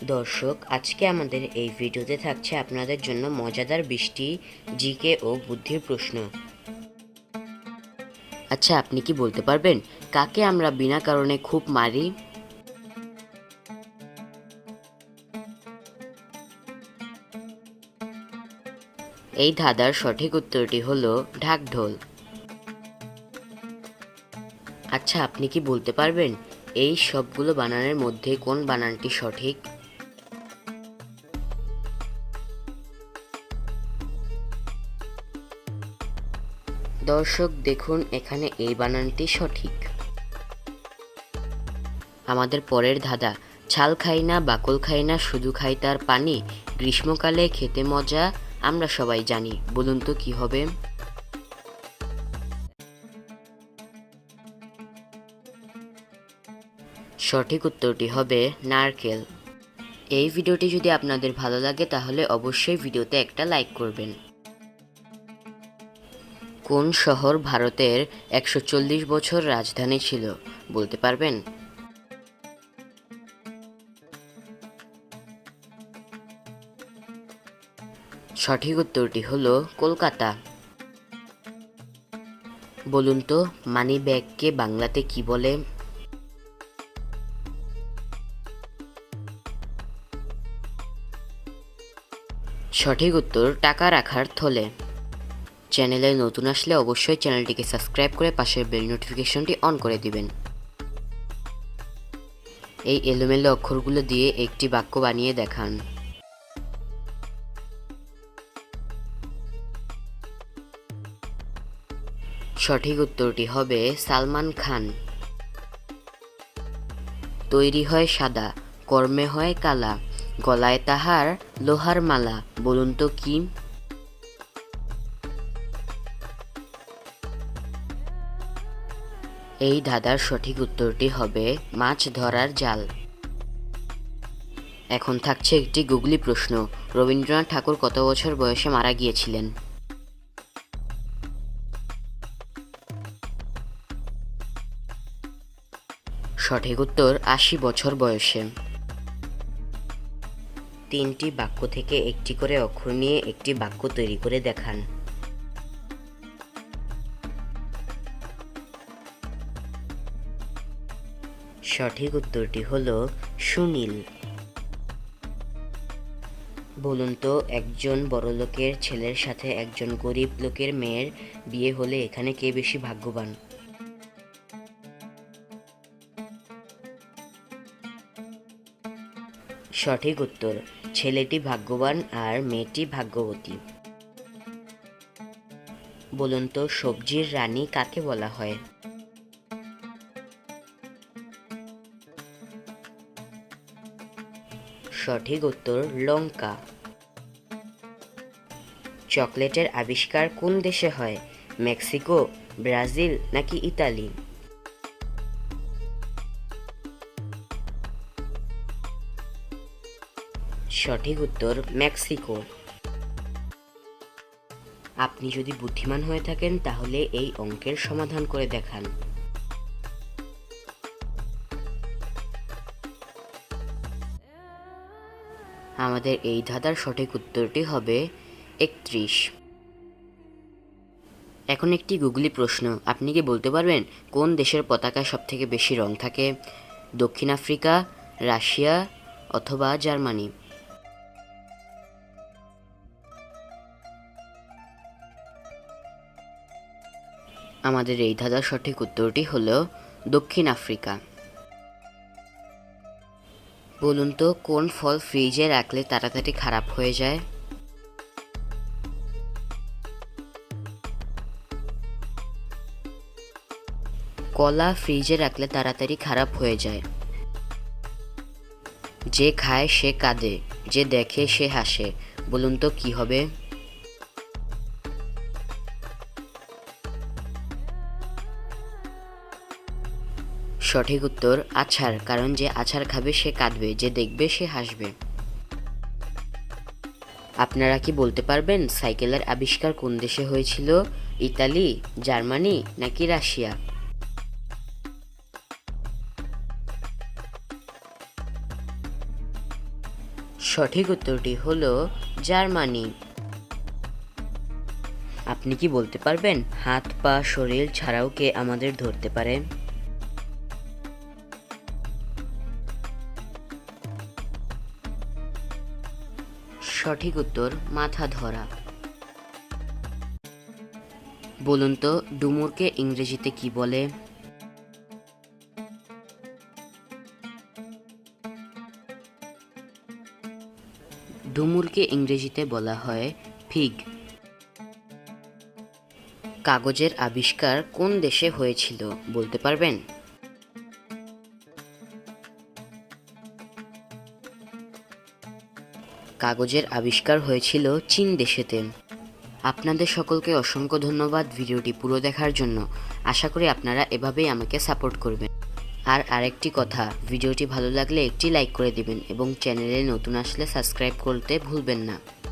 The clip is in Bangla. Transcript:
দর্শক, আজকে আমাদের এই ভিডিওতে থাকছে আপনাদের জন্য মজাদার 20টি জিকে ও বুদ্ধির প্রশ্ন। আচ্ছা, আপনি কি বলতে পারবেন কাকে আমরা বিনা কারণে খুব মারি? এই ধাঁধার সঠিক উত্তরটি হলো ঢাকঢোল। আচ্ছা, আপনি কি বলতে পারবেন এই সবগুলো বানানের মধ্যে কোন বানানটি সঠিক? দর্শক দেখুন, এখানে এই বানানটি সঠিক। আমাদের পরের ধাঁধা, ছাল খাই না বাকল খাই না শুধু খাই তার পানি, গ্রীষ্মকালে খেতে মজা আমরা সবাই জানি, বলুন তো কি হবে? সঠিক উত্তরটি হবে নারকেল। এই ভিডিওটি যদি আপনাদের ভালো লাগে তাহলে অবশ্যই ভিডিওতে একটা লাইক করবেন। কোন শহর ভারতের 140 বছর রাজধানী ছিল, বলতে পারবেন? সঠিক উত্তরটি হলো কলকাতা। বলুন তো মানি ব্যাগকে বাংলাতে কি বলে? সঠিক উত্তর টাকা রাখার থলে। চ্যানেলে নতুন আসলে অবশ্যই চ্যানেলটিকে সাবস্ক্রাইব করে পাশের বেল নোটিফিকেশনটি অন করে দিবেন। এই এলোমেলো অক্ষরগুলো দিয়ে একটি বাক্য বানিয়ে দেখান। সঠিক উত্তরটি হবে সালমান খান। তৈরি হয় সাদা, কর্মে হয় কালা, গলায় তাহার লোহার মালা, বলুন তো কি? এই ধাঁধার সঠিক উত্তরটি হবে মাছ ধরার জাল। এখন থাকছে একটি গুগলি প্রশ্ন, রবীন্দ্রনাথ ঠাকুর কত বছর বয়সে মারা গিয়েছিলেন? সঠিক উত্তর 80 বছর বয়সে। 3টি বাক্য থেকে একটি করে অক্ষর নিয়ে একটি বাক্য তৈরি করে দেখান। সঠিক উত্তরটি হলো সুনীল। বলুন তো একজন বড়লোকের ছেলের সাথে একজন গরিব লোকের মেয়ের বিয়ে হলে এখানে কে বেশি ভাগ্যবান? সঠিক উত্তর ছেলেটি ভাগ্যবান আর মেয়েটি ভাগ্যবতী। বলুন তো সবজির রানী কাকে বলা হয়? সঠিক উত্তর লঙ্কা। চকলেটের আবিষ্কার কোন দেশে হয়, মেক্সিকো, ব্রাজিল নাকি ইতালি? সঠিক উত্তর মেক্সিকো। আপনি যদি বুদ্ধিমান হয়ে থাকেন তাহলে এই অঙ্কের সমাধান করে দেখান। আমাদের এই ধাঁধার সঠিক উত্তরটি হবে 31। এখন একটি গুগলি প্রশ্ন, আপনি কি বলতে পারবেন কোন দেশের পতাকায় সবথেকে বেশি রং থাকে, দক্ষিণ আফ্রিকা, রাশিয়া অথবা জার্মানি? আমাদের এই ধাঁধার সঠিক উত্তরটি হলো দক্ষিণ আফ্রিকা। বলুন তো কোন ফল ফ্রিজে রাখলে তাড়াতাড়ি খারাপ হয়ে যায়? কলা ফ্রিজে রাখলে তাড়াতাড়ি খারাপ হয়ে যায়। যে খায় সে কাঁদে, যে দেখে সে হাসে, বলুন তো কি হবে? সঠিক উত্তর আছাড়, কারণ যে আছাড় খাবে সে কাঁদবে, যে দেখবে সে হাসবে। আপনারা কি বলতে পারবেন সাইকেলের আবিষ্কার কোন দেশে হয়েছিল, ইতালি, জার্মানি নাকি রাশিয়া? সঠিক উত্তরটি হলো জার্মানি। আপনি কি বলতে পারবেন হাত পা শরীর ছাড়াও কে আমাদের ধরতে পারে? সঠিক উত্তর মাথা ধরা। বলুন তো ডুমুরকে ইংরেজিতে কি বলে? ডুমুরকে ইংরেজিতে বলা হয় ফিগ। কাগজের আবিষ্কার কোন দেশে হয়েছিল বলতে পারবেন? কাগজের আবিষ্কার হয়েছিল চীন দেশেতে। আপনাদের সকলকে অসংখ্য ধন্যবাদ ভিডিওটি পুরো দেখার জন্য। আশা করি আপনারা এভাবেই আমাকে সাপোর্ট করবেন। আর আরেকটি কথা, ভিডিওটি ভালো লাগলে একটি লাইক করে দিবেন এবং চ্যানেলে নতুন আসলে সাবস্ক্রাইব করতে ভুলবেন না।